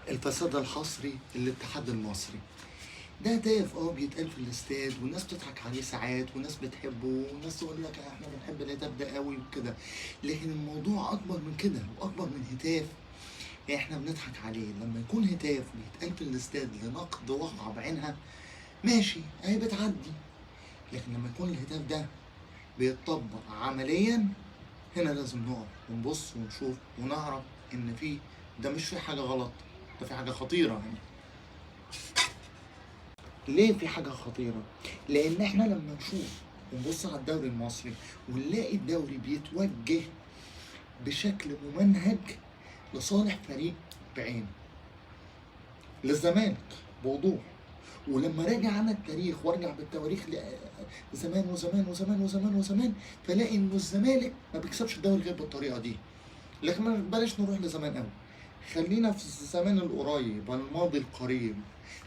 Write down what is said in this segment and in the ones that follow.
الفساد الحصري للاتحاد المصري ده هداف بيتقال في الاستاد، والناس بتضحك عليه ساعات، وناس بتحبه، وناس تقول لك احنا بنحب الهتاف ده قوي وكده. لكن الموضوع اكبر من كده واكبر من هتاف. احنا بنضحك عليه لما يكون هتاف بيتقال في الاستاد لنقد واقعة بعينها، ماشي اهي بتعدي. لكن لما يكون الهتاف ده بيتطبق عمليا، هنا لازم نقف ونبص ونشوف ونعرف ان ده مش في حاجة غلط، ده في حاجة خطيرة هنا. ليه في حاجة خطيرة؟ لأن احنا لما نشوف ونبص على الدوري المصري ونلاقي الدوري بيتوجه بشكل ممنهج لصالح فريق بعينه، للزمالك بوضوح. ولما راجع عن التاريخ وارجع بالتواريخ زمان وزمان وزمان وزمان وزمان، فلاقي انه الزمالك ما بيكسبش الدوري غير بالطريقة دي. لكن ما بلاش نروح لزمان قوي، خلينا في الزمان القريب الماضي القريب.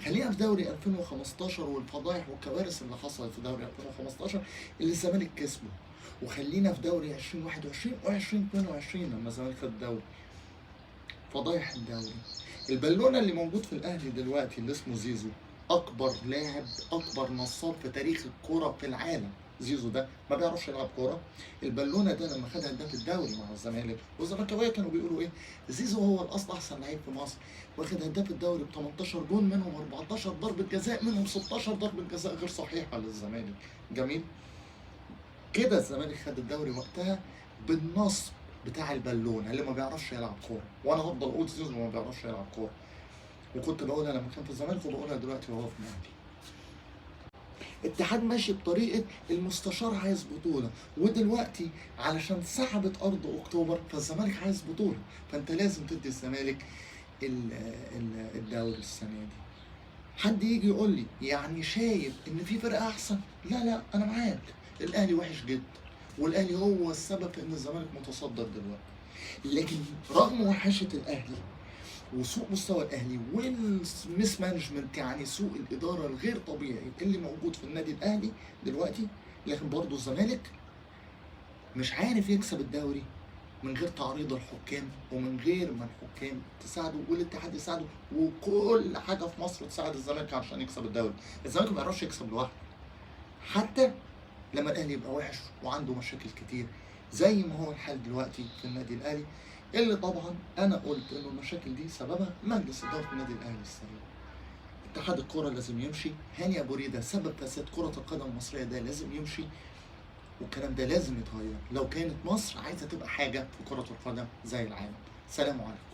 خلينا في دوري 2015 والفضايح والكوارث اللي حصلت في دوري 2015 اللي الزمالك كسبه. وخلينا في دوري 2021 و2022 لما الزمالك خد الدوري. فضايح الدوري، البالونه اللي موجود في الاهلي دلوقتي اللي اسمه زيزو، اكبر لاعب، اكبر نصاب في تاريخ الكوره في العالم. زيزو ده ما بيعرفش يلعب كوره. البالونه ده لما خد هداف الدوري مع الزمالك، والزملكاويه كانوا بيقولوا ايه؟ زيزو هو الاصل احسن لعيب في مصر، واخد هداف الدوري ب 18 جون، منهم 14 ضربه جزاء، منهم 16 ضربه جزاء غير صحيحه للزمالك. جميل كده. الزمالك خد الدوري وقتها بالنصب بتاع البالونه اللي ما بيعرفش يلعب كوره. وانا هفضل اقول زيزو ما بيعرفش يلعب كوره، وكنت بقولها لما كان في الزمالك وبقولها دلوقتي وهو في النادي. الاتحاد ماشي بطريقه المستشار عايز بطوله، ودلوقتي علشان سحبت ارض اكتوبر فالزمالك عايز بطوله، فانت لازم تدي الزمالك الدوري السنه دي. حد يجي يقول لي يعني شايف ان في فرقه احسن؟ لا لا، انا معاك، الاهلي وحش جدا، والاهلي هو السبب في ان الزمالك متصدر دلوقتي. لكن رغم وحشه الاهلي وسوء مستوى الاهلي والميس مانجمنت، يعني سوء الاداره الغير طبيعي اللي موجود في النادي الاهلي دلوقتي، لكن برضه الزمالك مش عارف يكسب الدوري من غير تعريض الحكام، ومن غير ما الحكام تساعده والاتحاد يساعده وكل حاجه في مصر تساعد الزمالك عشان يكسب الدوري. الزمالك ما بيعرفش يكسب لوحده، حتى لما الاهلي يبقى وحش وعنده مشاكل كتير زي ما هو الحال دلوقتي في النادي الاهلي، اللي طبعا انا قلت انه المشاكل دي سببها مجلس اداره النادي الاهلي السابق. اتحاد الكره لازم يمشي، هاني ابو ريده سبب فساد كره القدم المصريه ده لازم يمشي، والكلام ده لازم يتغير لو كانت مصر عايزه تبقى حاجه في كره القدم زي العالم. سلام عليكم.